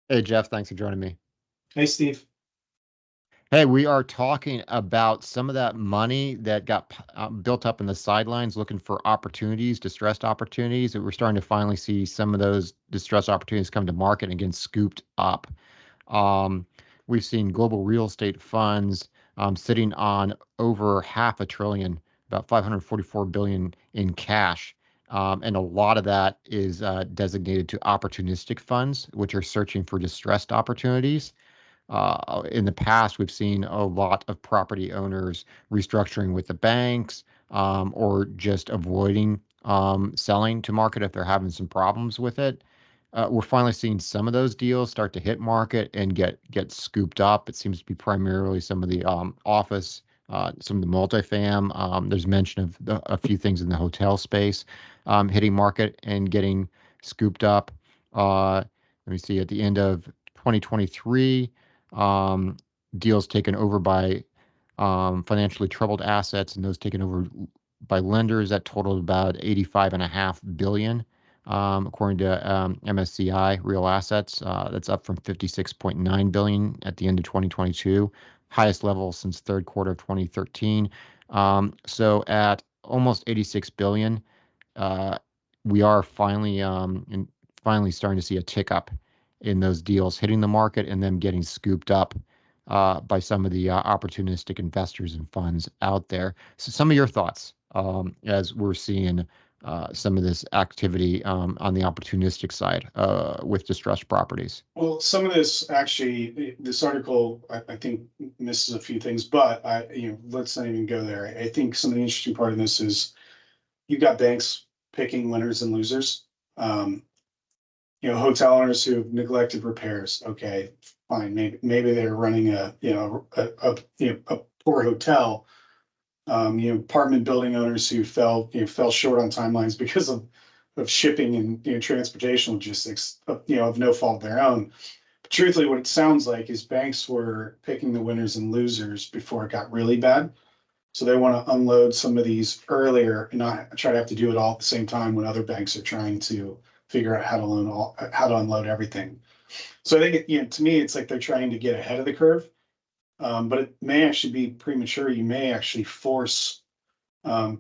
Hey, Jeff, thanks for joining me. Hey, Steve. Hey, we are talking about some of that money that got built up in the sidelines looking for opportunities, distressed opportunities. We're starting to finally see some of those distressed opportunities come to market and get scooped up. Um, we've seen global real estate funds sitting on over half a trillion, about 544 billion in cash. And a lot of that is designated to opportunistic funds, which are searching for distressed opportunities. In the past, we've seen a lot of property owners restructuring with the banks or just avoiding selling to market if they're having some problems with it. We're finally seeing some of those deals start to hit market and get scooped up. It seems to be primarily some of the office, some of the multifam. There's mention of a few things in the hotel space hitting market and getting scooped up. Let me see, at the end of 2023, um, deals taken over by financially troubled assets and those taken over by lenders that totaled about 85.5 billion, according to MSCI Real Assets. That's up from 56.9 billion at the end of 2022, highest level since third quarter of 2013. So at almost 86 billion, uh, we are finally starting to see a tick up in those deals hitting the market and them getting scooped up by some of the opportunistic investors and funds out there. So, some of your thoughts as we're seeing some of this activity on the opportunistic side with distressed properties. Well, some of this actually, this article, I think misses a few things, but let's not even go there. I think some of the interesting part of this is you've got banks picking winners and losers. Um, hotel owners who have neglected repairs. Okay, fine. Maybe they're running a poor hotel. Apartment building owners who fell short on timelines because of shipping and transportation logistics, of no fault of their own. But truthfully, what it sounds like is banks were picking the winners and losers before it got really bad. So they want to unload some of these earlier and not try to have to do it all at the same time when other banks are trying to figure out how to unload everything. So I think to me, it's like they're trying to get ahead of the curve, but it may actually be premature. You may actually force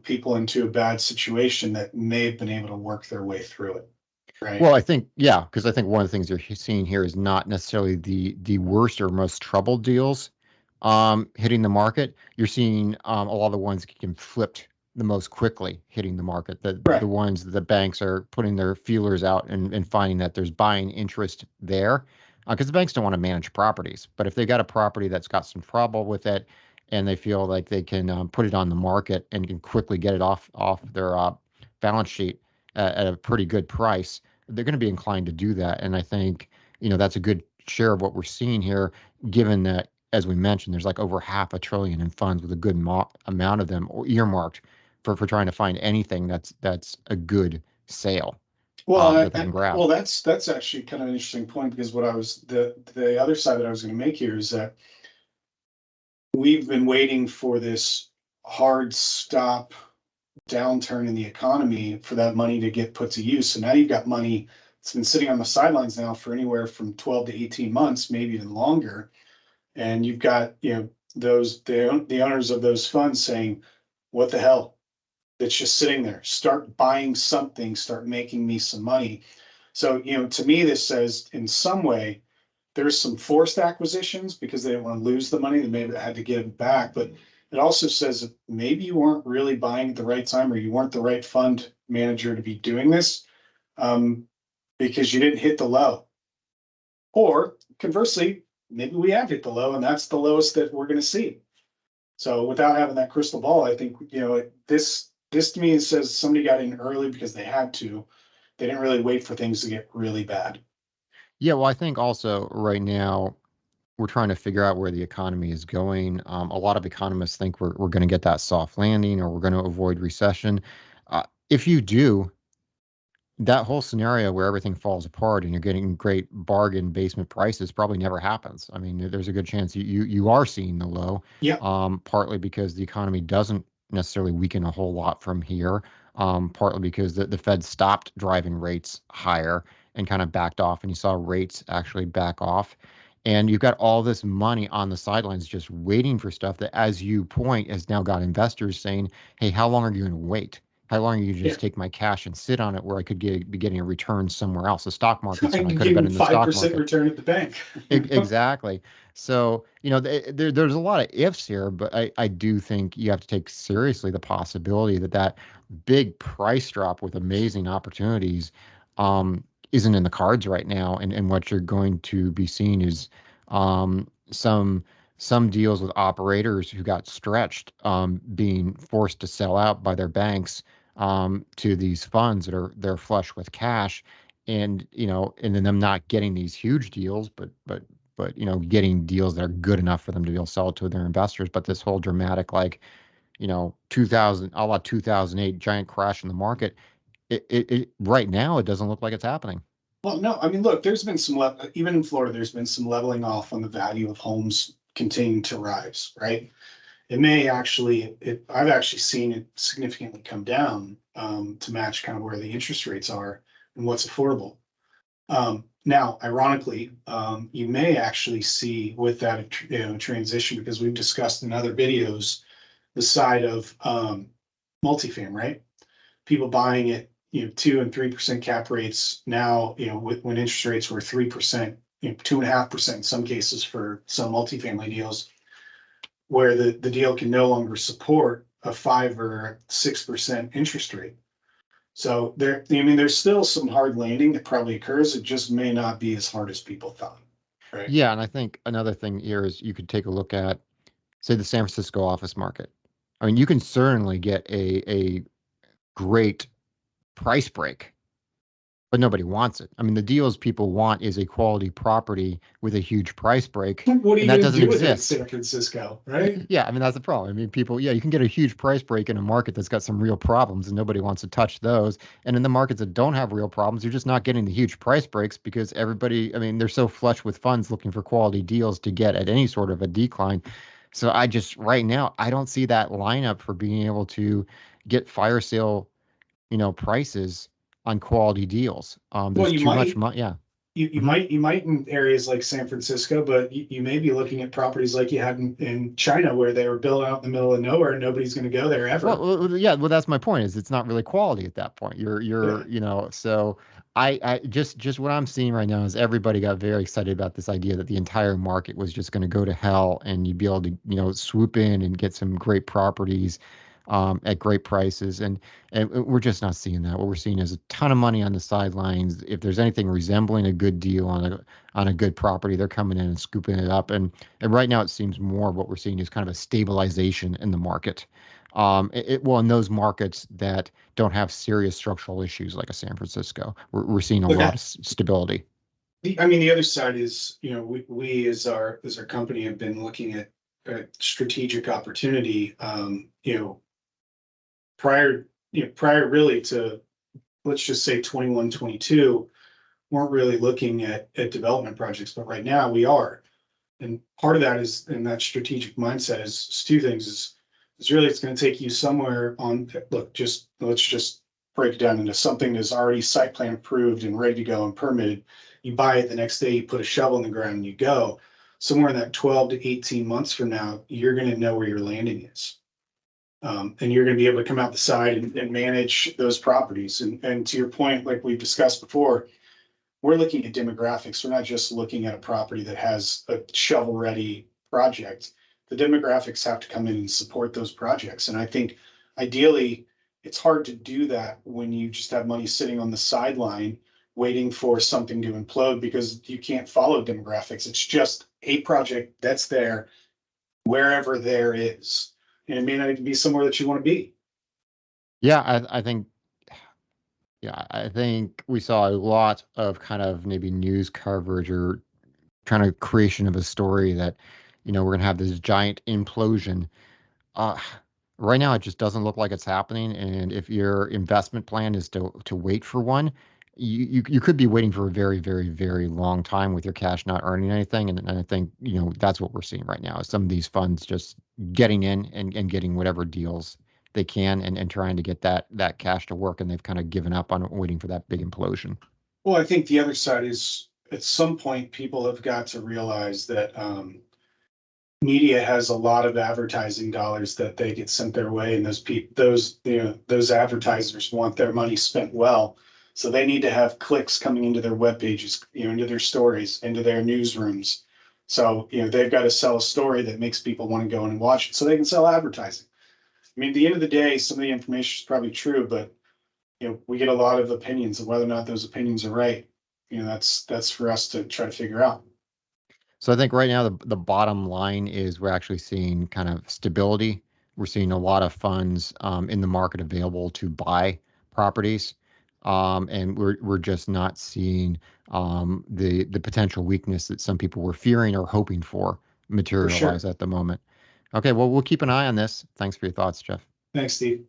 people into a bad situation that may have been able to work their way through it, right? Well, I think, yeah, because I think one of the things you're seeing here is not necessarily the worst or most troubled deals hitting the market. You're seeing a lot of the ones that can flipped the most quickly hitting the market. The Right. ones that the banks are putting their feelers out and finding that there's buying interest there. Because the banks don't want to manage properties. But if they got a property that's got some trouble with it and they feel like they can put it on the market and can quickly get it off their balance sheet at a pretty good price, they're going to be inclined to do that. And I think, that's a good share of what we're seeing here, given that, as we mentioned, there's like over half a trillion in funds with a good amount of them or earmarked for trying to find anything that's a good sale Well, that they can grab. well, that's actually kind of an interesting point because what I was the other side that I was going to make here is that we've been waiting for this hard stop downturn in the economy for that money to get put to use. So now you've got money that's been sitting on the sidelines now for anywhere from 12 to 18 months, maybe even longer. And you've got, the owners of those funds saying, what the hell? It's just sitting there. Start buying something, start making me some money. So, to me, this says in some way there's some forced acquisitions because they didn't want to lose the money. They may have had to give it back, but it also says that maybe you weren't really buying at the right time or you weren't the right fund manager to be doing this um, because you didn't hit the low. Or conversely, maybe we have hit the low and that's the lowest that we're going to see. So without having that crystal ball, I think this to me says somebody got in early because they had to. They didn't really wait for things to get really bad. Yeah, well, I think also right now we're trying to figure out where the economy is going. A lot of economists think we're going to get that soft landing or we're going to avoid recession. If you do, that whole scenario where everything falls apart and you're getting great bargain basement prices probably never happens. I mean, there's a good chance you are seeing the low, Yeah. partly because the economy doesn't necessarily weaken a whole lot from here, partly because the Fed stopped driving rates higher and kind of backed off, and you saw rates actually back off. And you've got all this money on the sidelines just waiting for stuff that, as you point, has now got investors saying, hey, how long are you going to wait? How long are you Yeah. just take my cash and sit on it where I could be getting a return somewhere else? The stock market's I when I can could have give been him in the stock 5% market. return at the bank. Exactly. So, there's a lot of ifs here, but I do think you have to take seriously the possibility that that big price drop with amazing opportunities isn't in the cards right now. And what you're going to be seeing is um, some some deals with operators who got stretched being forced to sell out by their banks to these funds that are they're flush with cash, and and then them not getting these huge deals, but getting deals that are good enough for them to be able to sell it to their investors. But this whole dramatic, like, 2000 a la 2008 giant crash in the market, it right now it doesn't look like it's happening. Well, no, I mean, look, there's been even in Florida, there's been some leveling off on the value of homes continuing to rise, right? It may actually, I've actually seen it significantly come down to match kind of where the interest rates are and what's affordable. Now, ironically, you may actually see with that, transition, because we've discussed in other videos, the side of multifam, right? People buying it, 2 and 3% cap rates now, when interest rates were 3%, 2.5% in some cases for some multifamily deals, where the deal can no longer support a 5 or 6% interest rate. So I mean, there's still some hard landing that probably occurs. It just may not be as hard as people thought, right? Yeah, and I think another thing here is you could take a look at, say, the San Francisco office market. I mean, you can certainly get a great price break, but nobody wants it. I mean, the deals people want is a quality property with a huge price break, What are and you that going to doesn't do with it in exist. San Francisco, right? Yeah, I mean, that's the problem. I mean, people, yeah, you can get a huge price break in a market that's got some real problems, and nobody wants to touch those. And in the markets that don't have real problems, you're just not getting the huge price breaks because everybody, I mean, they're so flush with funds looking for quality deals to get at any sort of a decline. So I just, right now, I don't see that lineup for being able to get fire sale, prices on quality deals. Well, There's you too much might, money. Yeah. you Mhm. might, you might in areas like San Francisco, but you may be looking at properties like you had in China, where they were built out in the middle of nowhere and nobody's going to go there Well, ever. yeah, well, that's my point is it's not really quality at that point. Yeah. So I just what I'm seeing right now is everybody got very excited about this idea that the entire market was just going to go to hell and you'd be able to, swoop in and get some great properties at great prices. And we're just not seeing that. What we're seeing is a ton of money on the sidelines. If there's anything resembling a good deal on a good property, they're coming in and scooping it up. And right now it seems more of what we're seeing is kind of a stabilization in the market. Well, in those markets that don't have serious structural issues like a San Francisco, we're seeing a Look, lot of stability. I mean, the other side is, we as our company have been looking at strategic opportunity, prior really to, let's just say 21, 22, weren't really looking at development projects, but right now we are. And part of that is, in that strategic mindset, is two things: is really, it's going to take you somewhere on, look, just let's just break it down into something that's already site plan approved and ready to go and permitted. You buy it the next day, you put a shovel in the ground and you go. Somewhere in that 12 to 18 months from now, you're going to know where your landing is. And you're going to be able to come out the side and manage those properties. And to your point, like we've discussed before, we're looking at demographics. We're not just looking at a property that has a shovel-ready project. The demographics have to come in and support those projects. And I think ideally, it's hard to do that when you just have money sitting on the sideline waiting for something to implode, because you can't follow demographics. It's just a project that's there wherever there is. And it may not even be somewhere that you want to be. Yeah, I think yeah, I think we saw a lot of kind of maybe news coverage or kind of creation of a story that, we're gonna have this giant implosion. Uh, right now, it just doesn't look like it's happening. And if your investment plan is to wait for one, you could be waiting for a very, very, very long time with your cash not earning anything. And I think, that's what we're seeing right now is some of these funds just getting in and getting whatever deals they can and trying to get that cash to work. And they've kind of given up on waiting for that big implosion. Well, I think the other side is at some point people have got to realize that media has a lot of advertising dollars that they get sent their way, and those advertisers want their money spent well. So they need to have clicks coming into their web pages, into their stories, into their newsrooms. So, they've got to sell a story that makes people want to go in and watch it so they can sell advertising. I mean, at the end of the day, some of the information is probably true, but we get a lot of opinions, and whether or not those opinions are right, that's for us to try to figure out. So I think right now the bottom line is we're actually seeing kind of stability. We're seeing a lot of funds in the market available to buy properties, and we're just not seeing the potential weakness that some people were fearing or hoping for For materialize sure. at the moment. Okay, well we'll keep an eye on this. Thanks for your thoughts, Jeff. Thanks, Steve.